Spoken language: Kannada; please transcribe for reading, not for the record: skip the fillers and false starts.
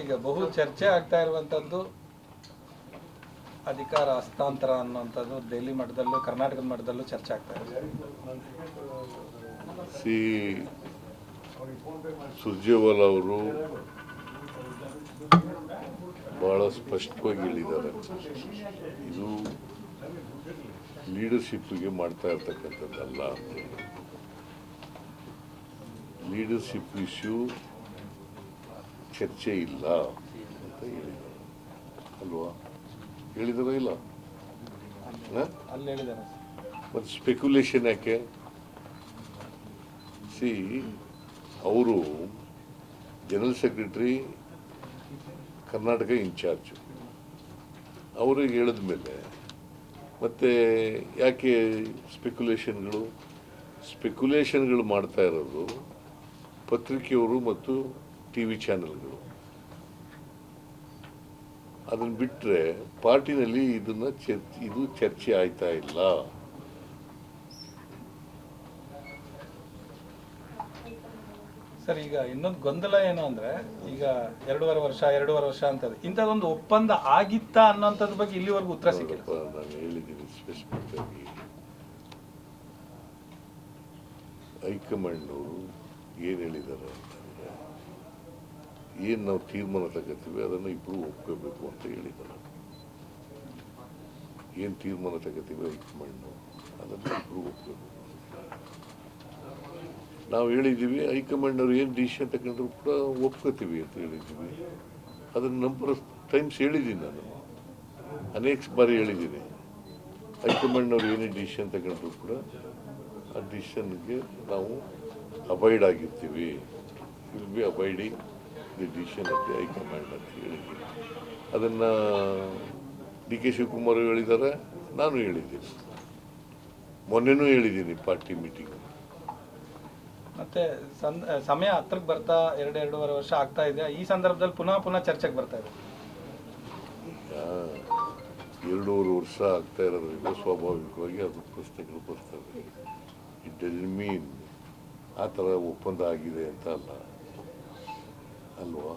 ಈಗ ಬಹು ಚರ್ಚೆ ಆಗ್ತಾ ಇರುವಂತದ್ದು ಅಧಿಕಾರ ಹಸ್ತಾಂತರ ಅನ್ನುವಂಥದ್ದು ದೆಹಲಿ ಮಟ್ಟದಲ್ಲೂ ಕರ್ನಾಟಕದ ಮಟ್ಟದಲ್ಲೂ ಚರ್ಚೆ ಆಗ್ತಾ ಇದೆ. ಸುರ್ಜೇವಾಲ ಅವರು ಬಹಳ ಸ್ಪಷ್ಟವಾಗಿ ಹೇಳಿದ್ದಾರೆ, ಇದು ಲೀಡರ್ಶಿಪ್ಗೆ ಮಾಡ್ತಾ ಇರ್ತಕ್ಕಂಥದ್ದಲ್ಲ ಅಂತೇಳಿ. ಲೀಡರ್ಶಿಪ್ ಇಶ್ಯೂ ಚರ್ಚೆ ಇಲ್ಲ ಅಂತ ಹೇಳಿದ್ದಾರೆ ಅಲ್ವಾ? ಹೇಳಿದಾರ ಇಲ್ಲ? ಮತ್ತು ಸ್ಪೆಕ್ಯುಲೇಷನ್ ಯಾಕೆ? ಅವರು ಜನರಲ್ ಸೆಕ್ರೆಟರಿ ಕರ್ನಾಟಕ ಇನ್ಚಾರ್ಜು, ಅವ್ರಿಗೆ ಹೇಳಿದ ಮೇಲೆ ಮತ್ತೆ ಯಾಕೆ ಸ್ಪೆಕ್ಯುಲೇಷನ್ಗಳು ಮಾಡ್ತಾ ಇರೋದು ಪತ್ರಿಕೆಯವರು ಮತ್ತು ಟಿ ವಿ ಚಾನೆಲ್ಗಳು. ಅದನ್ನು ಬಿಟ್ಟರೆ ಪಾರ್ಟಿನಲ್ಲಿ ಇದು ಚರ್ಚೆ ಆಯ್ತಾ ಇಲ್ಲ. ಸರ್, ಈಗ ಇನ್ನೊಂದು ಗೊಂದಲ ಏನು ಅಂದ್ರೆ, ಈಗ 2.5 ವರ್ಷ ಅಂತದ್ದು ಇಂಥದ್ದೊಂದು ಒಪ್ಪಂದ ಆಗಿತ್ತಾ ಅನ್ನೋಂಥದ್ರ ಬಗ್ಗೆ ಇಲ್ಲಿವರೆಗೂ ಉತ್ತರ ಸಿಕ್ಕಿಲ್ಲ. ನಾನು ಹೇಳಿದ್ದೀನಿ ಸ್ಪೆಸಿಫಿಕ್ ಆಗಿ, ಹೈಕಮಾಂಡ್ ಅವರು ಏನು ಹೇಳಿದ್ದಾರೆ ಅಂತಂದರೆ, ಏನು ನಾವು ತೀರ್ಮಾನ ತಗೋತೀವಿ ಅದನ್ನು ಇಬ್ಬರು ಒಪ್ಕೋಬೇಕು ಅಂತ ಹೇಳಿದ್ದಾರೆ. ಏನು ತೀರ್ಮಾನ ತಗೋತೀವಿ ಹೈಕಮಾಂಡ್ ಅದನ್ನು ಇಬ್ಬರು ಒಪ್ಕೋಬೇಕು. ನಾವು ಹೇಳಿದ್ದೀವಿ ಹೈಕಮಾಂಡ್ ಅವ್ರು ಏನು ಡಿಸಿಷನ್ ತಗೊಂಡ್ರು ಕೂಡ ಒಪ್ಕೋತೀವಿ ಅಂತ ಹೇಳಿದ್ದೀವಿ. ಅದನ್ನು ನಂಬರ್ ಆಫ್ ಟೈಮ್ಸ್ ಹೇಳಿದ್ದೀನಿ, ನಾನು ಅನೇಕ ಬಾರಿ ಹೇಳಿದ್ದೀನಿ. ಹೈಕಮಾಂಡ್ನವ್ರು ಏನೇ ಡಿಸಿಷನ್ ತಗೊಂಡ್ರು ಕೂಡ ಆ ಡಿಸಿಷನ್ಗೆ ನಾವು ಅಬೈಡ್ ಆಗಿರ್ತೀವಿ. Will be abiding the decision of the high command ಅಂತ ಹೇಳಿದ್ದೀನಿ. ಅದನ್ನು ಡಿ ಕೆ ಶಿವಕುಮಾರ್ ಹೇಳಿದ್ದಾರೆ, ನಾನು ಹೇಳಿದ್ದೀನಿ, ಮೊನ್ನೆನೂ ಹೇಳಿದ್ದೀನಿ ಪಾರ್ಟಿ ಮೀಟಿಂಗ್. ಮತ್ತೆ ಸಮಯ ಹತ್ರಕ್ಕೆ ಬರ್ತಾ 2.5 ವರ್ಷ ಆಗ್ತಾ ಇದೆ. ಈ ಸಂದರ್ಭದಲ್ಲಿ ಪುನಃ ಚರ್ಚೆಗೆ ಬರ್ತಾ ಇದೆ. 2.5 ವರ್ಷ ಆಗ್ತಾ ಇರೋದ್ರಿಂದ ಸ್ವಾಭಾವಿಕವಾಗಿ ಅದು ಪ್ರಶ್ನೆಗಳು ಬರ್ತವೆ. ಇಟ್ ಡಸಂಟ್ ಮೀನ್ ಆ ಥರ ಒಪ್ಪಂದ ಆಗಿದೆ ಅಂತ ಅಲ್ವಾ?